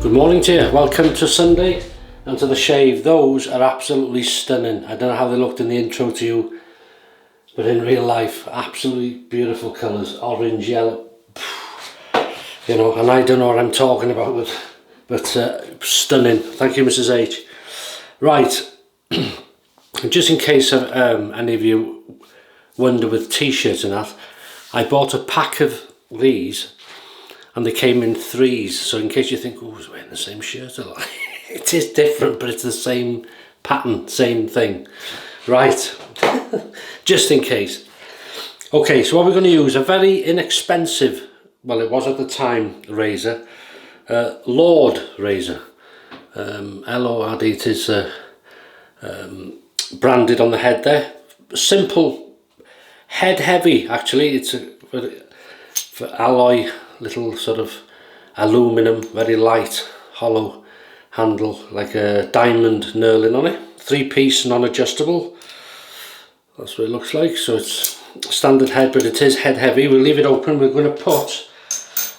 Good morning to you, welcome to Sunday and to the shave. Those are absolutely stunning. I don't know how they looked in the intro to you, but in real life, absolutely beautiful colours, orange, yellow, you know, and I don't know what I'm talking about, but stunning. Thank you, Mrs. H. Right, just in case any of you wonder with t-shirts and that, I bought a pack of these and they came in threes, so in case you think, oh, he's wearing the same shirt a lot. It is different, but it's the same pattern, same thing. Right, just in case. Okay, so what we're going to use, a very inexpensive, well it was at the time, razor, Lord razor. L-O-R-D, it is branded on the head there. Simple, head heavy actually, it's for alloy, little sort of aluminum, very light, hollow handle, like a diamond knurling on it. 3-piece, non-adjustable. That's what it looks like. So it's standard head, but it is head heavy. We'll leave it open. We're going to put,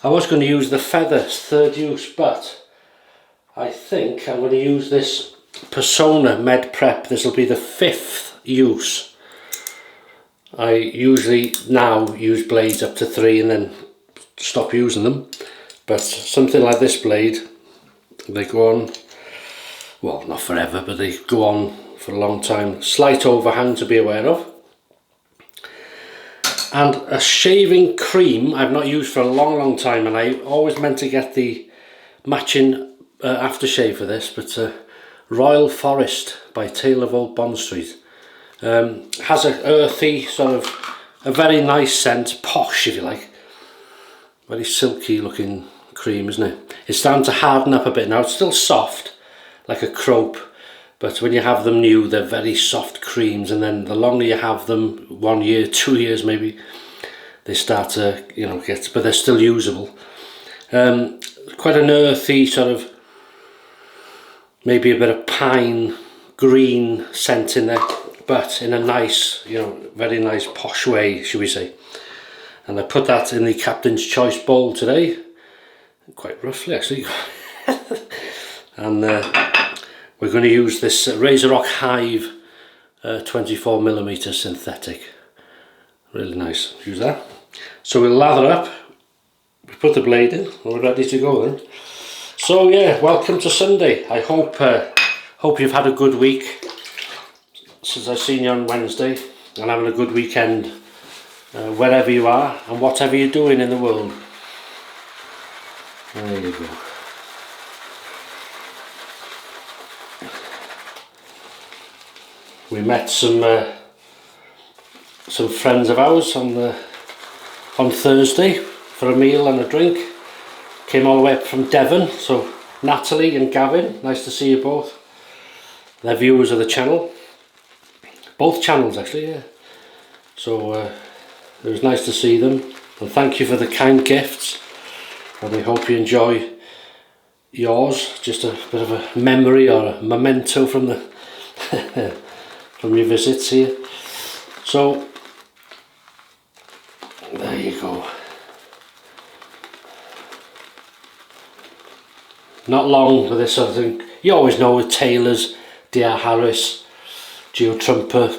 I was going to use the feathers, third use, but I think I'm going to use this Personna Med Prep. This will be the 5th use. I usually now use blades up to 3 and then stop using them, but something like this blade, they go on, well not forever, but they go on for a long time. Slight overhang to be aware of, and a shaving cream I've not used for a long time, and I always meant to get the matching aftershave for this, but Royal Forest by Thayer of Old Bond Street has a earthy sort of, a very nice scent, posh if you like. Very silky looking cream, isn't it? It's starting to harden up a bit now. It's still soft, like a crope, but when you have them new, they're very soft creams, and then the longer you have them, 1 year, 2 years maybe, they start to, you know, get, but they're still usable. Quite an earthy sort of, maybe a bit of pine, green scent in there, but in a nice, you know, very nice posh way, should we say. And I put that in the Captain's Choice bowl today, quite roughly actually. And we're going to use this Razor Rock Hive 24mm synthetic. Really nice, use that. So we'll lather up, we put the blade in, and we're ready to go then. So yeah, welcome to Sunday. I hope you've had a good week since I've seen you on Wednesday, and having a good weekend. Wherever you are and whatever you're doing in the world. There you go. We met some friends of ours on Thursday for a meal and a drink. Came all the way up from Devon, so Natalie and Gavin, nice to see you both. They're viewers of the channel. Both channels actually, yeah. So it was nice to see them, and thank you for the kind gifts, and we hope you enjoy yours. Just a bit of a memory or a memento from the from your visits here. So there you go. Not long with this sort of thing. You always know with Taylor's, D.R. Harris, Geo Trumper,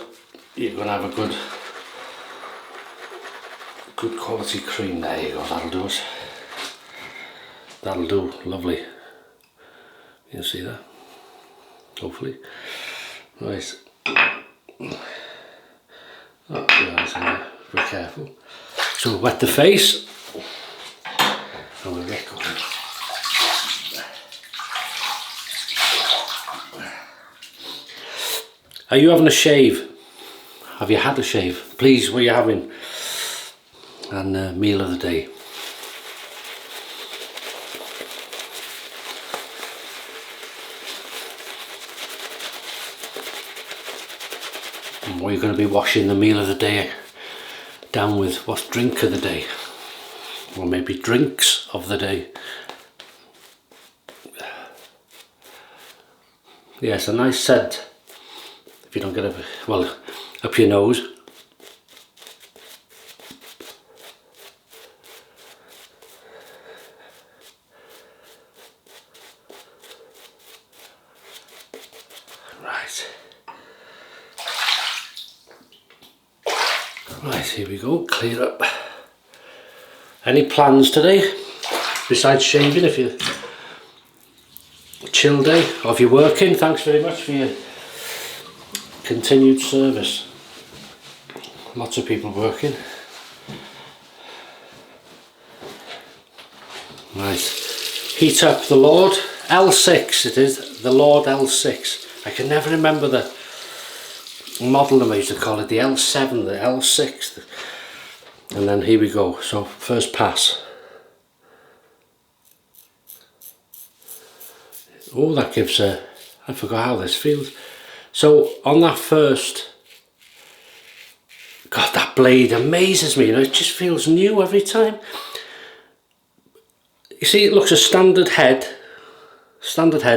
you're going to have a good quality cream. There you go, that'll do it. That'll do, lovely. You see that? Hopefully. Right. Oh, that's in there. Be careful. So we'll wet the face and we'll get going. Are you having a shave? Have you had a shave? Please, what are you having? And meal of the day. And what are you going to be washing the meal of the day down with? What's drink of the day? Or maybe drinks of the day. Yes, a nice scent. If you don't get up your nose. Right, here we go, clear up. Any plans today? Besides shaving, if you chill day, or if you're working, thanks very much for your continued service. Lots of people working. Right, heat up the Lord L6, it is, the Lord L6. I can never remember the model number, I used to call it the L7, the L6. And then here we go, so first pass. Oh, that gives a, I forgot how this feels. So on that first, God, that blade amazes me, you know, it just feels new every time. You see, it looks a standard head,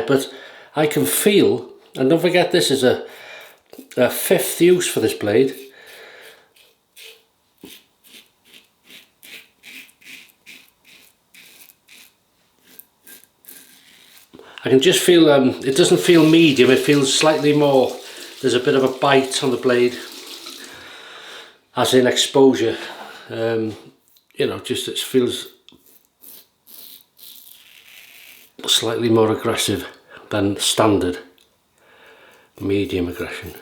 but I can feel, and don't forget this is a fifth use for this blade. I can just feel, it doesn't feel medium, it feels slightly more, there's a bit of a bite on the blade, as in exposure, you know, just it feels slightly more aggressive than standard medium aggression.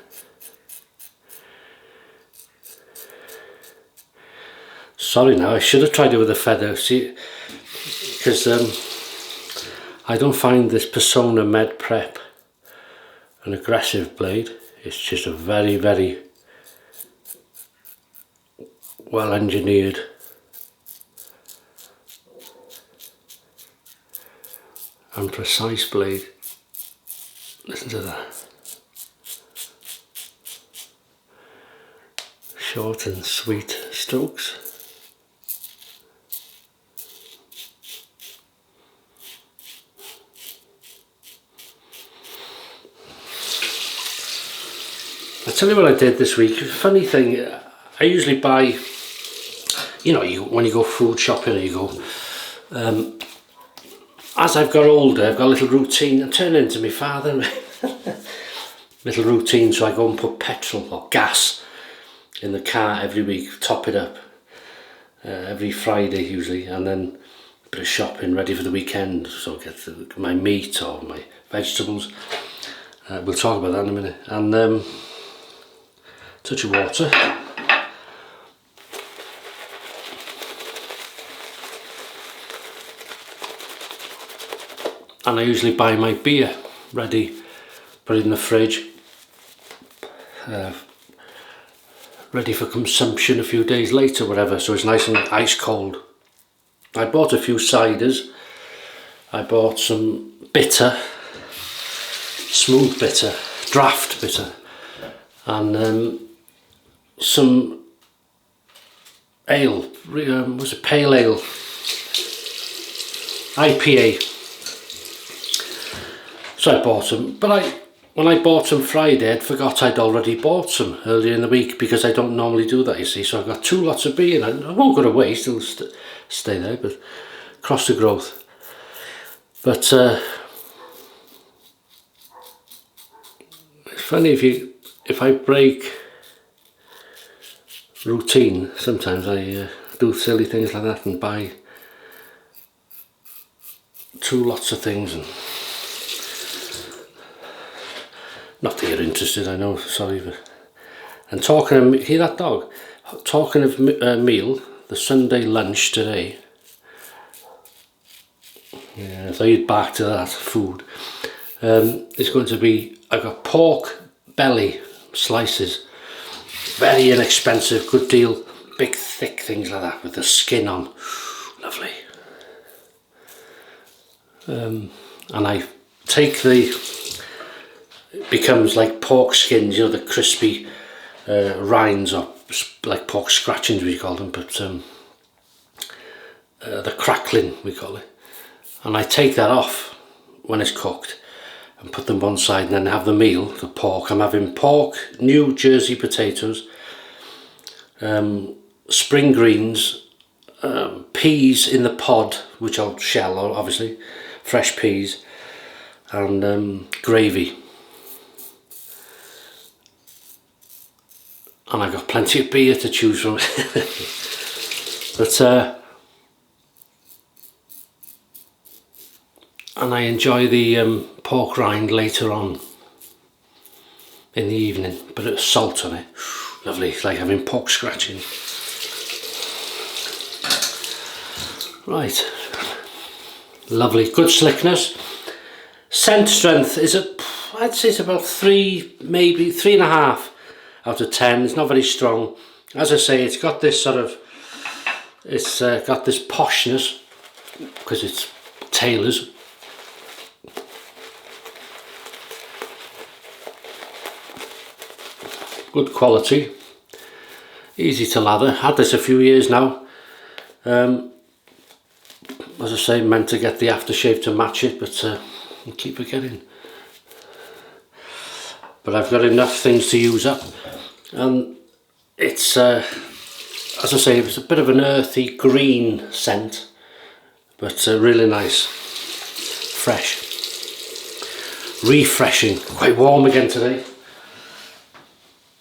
Sorry now, I should have tried it with a feather, see, because I don't find this Personna Med Prep an aggressive blade. It's just a very, very well engineered and precise blade. Listen to that. Short and sweet strokes. I'll tell you what I did this week. Funny thing, I usually buy, you know, when you go food shopping, or you go, as I've got older, I've got a little routine. I'm turning into my father. Little routine, so I go and put petrol or gas in the car every week, top it up every Friday usually, and then a bit of shopping ready for the weekend, so I get my meat or my vegetables. We'll talk about that in a minute. And touch of water. And I usually buy my beer ready, put it in the fridge, ready for consumption a few days later, whatever, so it's nice and ice cold. I bought a few ciders. I bought some bitter, smooth bitter, draft bitter, and some ale, was it pale ale, IPA. So I bought them, but when I bought them Friday, I'd forgot I'd already bought some earlier in the week, because I don't normally do that, you see. So I've got 2 lots of beer, and I won't go to waste, it'll stay there, but cross the growth. But it's funny, if I break routine, sometimes I do silly things like that and buy 2 lots of things. And not that you're interested, I know, sorry. But, and talking of, hear that dog? Talking of meal, the Sunday lunch today, yeah, if I eat back to that food, it's going to be, I've got pork belly slices, very inexpensive, good deal, big thick things like that with the skin on, lovely. And I take it becomes like pork skins, you know, the crispy rinds, or like pork scratchings we call them, but the crackling we call it. And I take that off when it's cooked and put them one side, and then have the meal, the pork. I'm having pork, New Jersey potatoes, spring greens, peas in the pod, which I'll shell obviously, fresh peas, and gravy. and I've got plenty of beer to choose from. But and I enjoy the pork rind later on in the evening, but it's salt on it. Lovely, it's like having pork scratching. Right, lovely, good slickness. Scent strength is I'd say it's about 3, maybe 3.5 out of 10. It's not very strong. As I say, it's got this sort of, it's got this poshness because it's Taylor's. Good quality, easy to lather. Had this a few years now. As I say, meant to get the aftershave to match it, but I keep forgetting. But I've got enough things to use up, and it's as I say, it's a bit of an earthy green scent, but really nice, fresh, refreshing. Quite warm again today.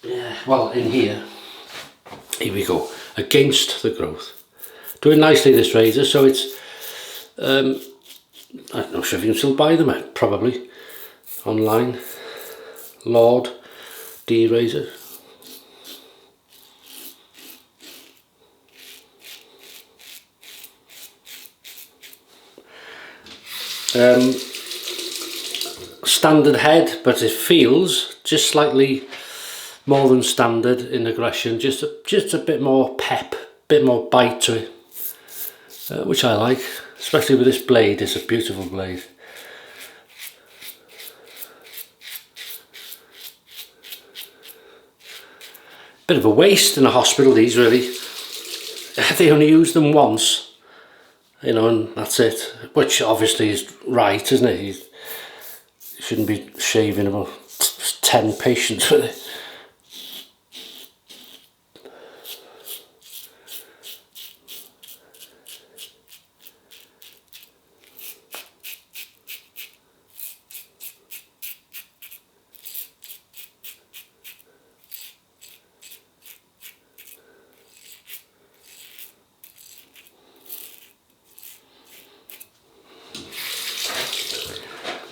Yeah, well, in here we go, against the growth. Doing nicely, this razor. So it's I'm not sure if you can still buy them, probably online. Lord D razor. Standard head, but it feels just slightly more than standard in aggression, just a bit more pep, bit more bite to it, which I like, especially with this blade. It's a beautiful blade. Bit of a waste in a hospital, these, really. They only use them once, you know, and that's it, which obviously is right, isn't it? You shouldn't be shaving about 10 patients with it.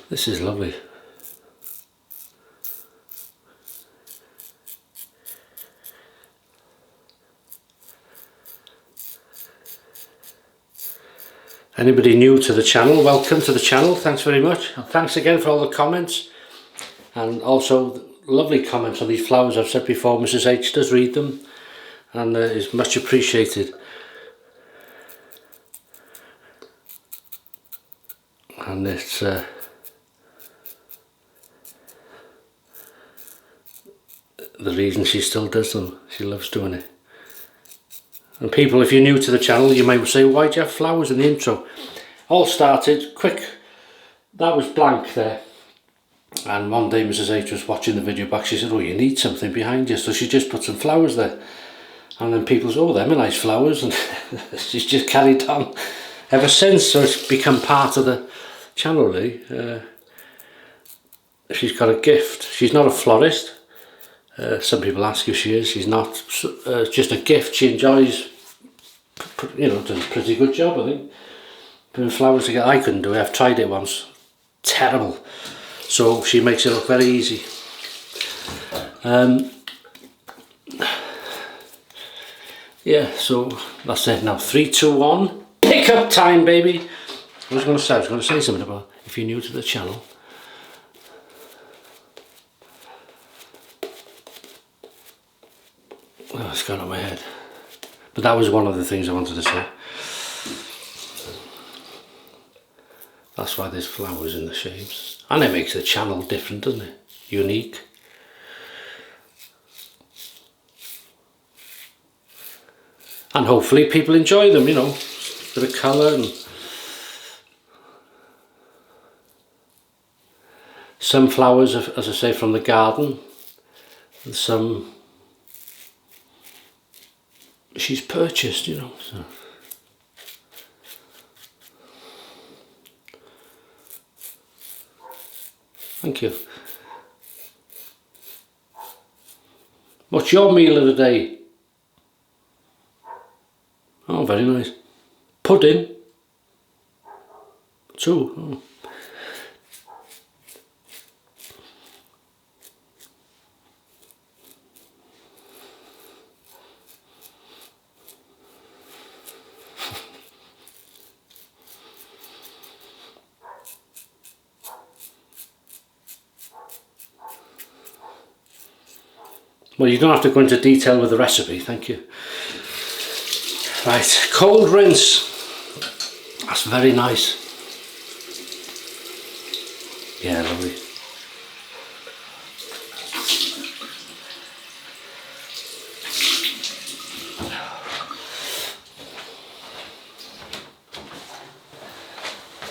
This is lovely. Anybody new to the channel, welcome to the channel. Thanks very much. And thanks again for all the comments, and also lovely comments on these flowers. I've said before, Mrs H does read them, and is much appreciated. And it's the reason she still does them. She loves doing it. And people, if you're new to the channel, you might say, why do you have flowers in the intro? All started quick. That was blank there. And one day Mrs H was watching the video back. She said, oh, you need something behind you. So she just put some flowers there. And then people said, oh, them are nice flowers. And she's just carried on ever since. So it's become part of the channel, really. She's got a gift. She's not a florist. Some people ask if she is. She's not. It's just a gift. She enjoys, you know, does a pretty good job, I think. Putting flowers together. I couldn't do it. I've tried it once. Terrible. So she makes it look very easy. Yeah, so that's it now. 3, 2, 1. Pick up time, baby. I was going to say something about if you're new to the channel. Oh, it's gone on my head. But that was one of the things I wanted to say. That's why there's flowers in the shapes. And it makes the channel different, doesn't it? Unique. And hopefully people enjoy them, you know. Bit of colour and some flowers, as I say, from the garden, and some she's purchased, you know. So. Thank you. What's your meal of the day? Oh, very nice. Pudding? 2. Oh. Well, you don't have to go into detail with the recipe, thank you. Right, cold rinse. That's very nice. Yeah, lovely.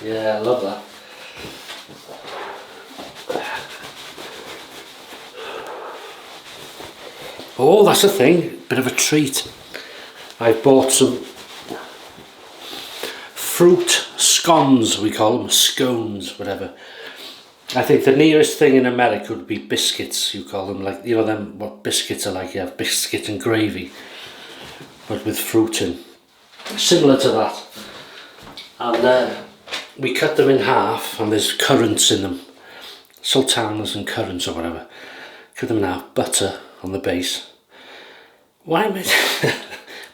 Yeah, I love that. Oh, that's a thing, bit of a treat. I've bought some fruit scones, we call them, scones, whatever. I think the nearest thing in America would be biscuits, you call them, like, you know them, what biscuits are like, you have biscuit and gravy, but with fruit in. Similar to that. And we cut them in half, and there's currants in them. Sultanas and currants or whatever. Cut them in half, butter on the base. Why am I...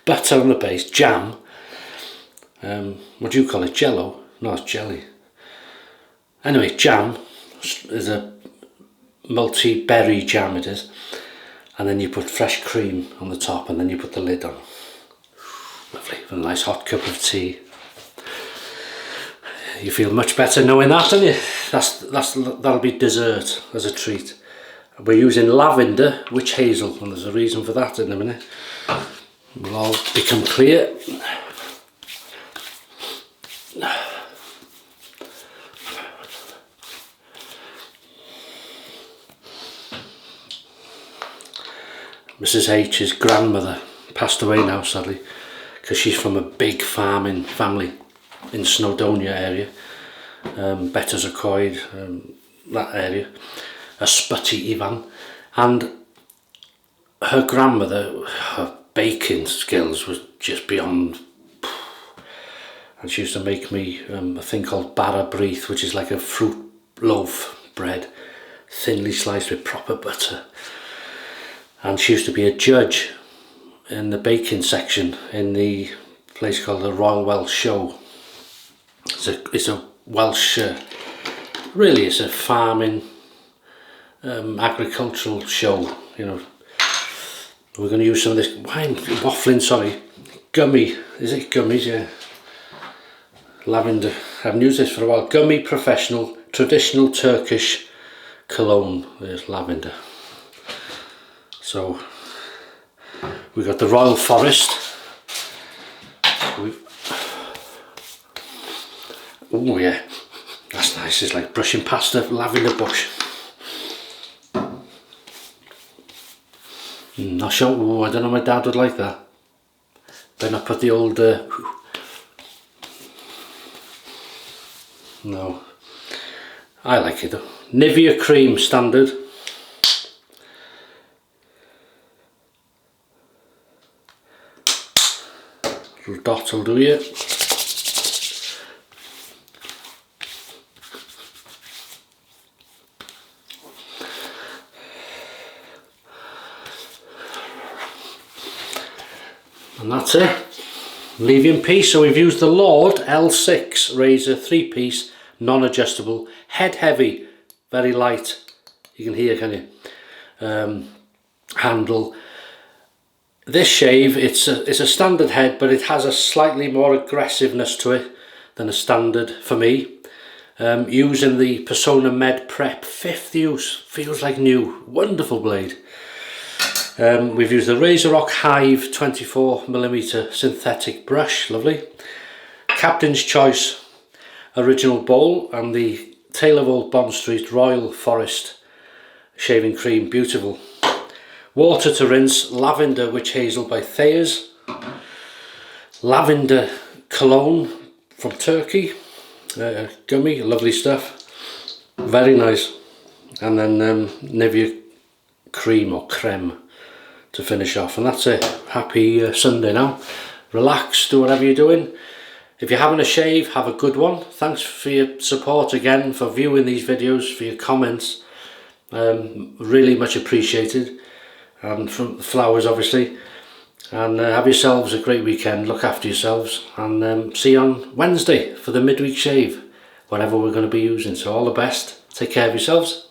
butter on the base, jam. What do you call it? Jello? No, it's jelly. Anyway, jam is a multi-berry jam it is. And then you put fresh cream on the top, and then you put the lid on. Lovely, with a nice hot cup of tea. You feel much better knowing that, don't you? That'll be dessert as a treat. We're using lavender, witch hazel, and there's a reason for that in a minute. Will all become clear. Mrs. H's grandmother passed away now, sadly, because she's from a big farming family in Snowdonia area, Bettersacoid, that area, a Sputty Ivan, and her grandmother, her baking skills was just beyond, and she used to make me a thing called bara breath, which is like a fruit loaf bread, thinly sliced with proper butter. And she used to be a judge in the baking section in the place called the Royal Welsh Show. It's a Welsh, really it's a farming, agricultural show, you know. We're going to use some of this wine, waffling, sorry, Gummy, is it Gummies? Yeah. Lavender, I haven't used this for a while. Gummy Professional, Traditional Turkish Cologne, there's lavender. So, we've got the Royal Forest. Oh yeah, that's nice, it's like brushing past a lavender bush. Not sure, oh, I don't know, my dad would like that. Better not put the old, no, I like it though. Nivea Creme standard. Little dot will do you. And that's it. Leave you in peace. So we've used the Lord L6 razor 3-piece, non-adjustable, head heavy, very light. You can hear, can you? Handle. This shave, it's a standard head, but it has a slightly more aggressiveness to it than a standard for me. Using the Personna Med Prep 5th use, feels like new, wonderful blade. We've used the RazoRock Hive 24mm synthetic brush, lovely. Captain's Choice original bowl, and the Taylor Old Bond Street Royal Forest shaving cream, beautiful. Water to rinse, Lavender Witch Hazel by Thayer's, Lavender Cologne from Turkey, Gummy, lovely stuff, very nice. And then Nivea Creme or Creme, to finish off. And that's it. Happy Sunday now. Relax, do whatever you're doing. If you're having a shave, have a good one. Thanks for your support again, for viewing these videos, for your comments. Really much appreciated. And from the flowers, obviously. And have yourselves a great weekend. Look after yourselves. And see you on Wednesday for the midweek shave, whatever we're going to be using. So all the best. Take care of yourselves.